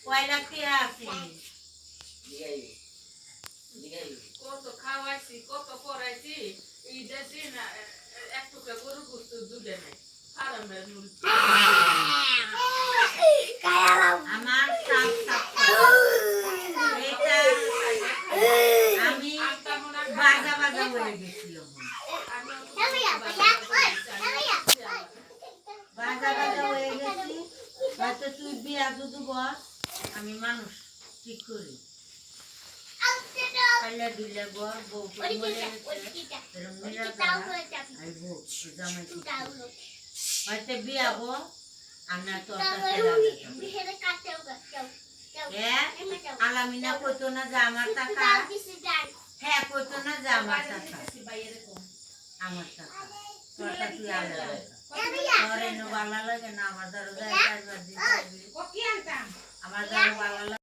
কয় লাখ টাকা আছে কত খাওয়াইছি কত পড়াইছি এই দেশে না এক টুকরা গরু গোস্ত দুধে নাই ফার্মের মুরগি আমার সাপ সাপ এটা আমি বাজা বাজা হয়ে গেছি বাজা বাজা হয়ে গেছি হয়তো তুই বিয়া দুধু বস আমি মানুষ ঠিক করি পাল্লা দিলে বর বউ মরে গেছে হয়তো বিয়া বো আর না তোর আলামিনা কইতো না যে আমার টাকা হ্যাঁ কইতো না যে আমার টাকা আমার টাকা তোরটা তুই আলাদা তোর এনে ভালো লাগে না আমার দ্বারা যায় 4 দিন আমার দ্বারা ভালো লাগে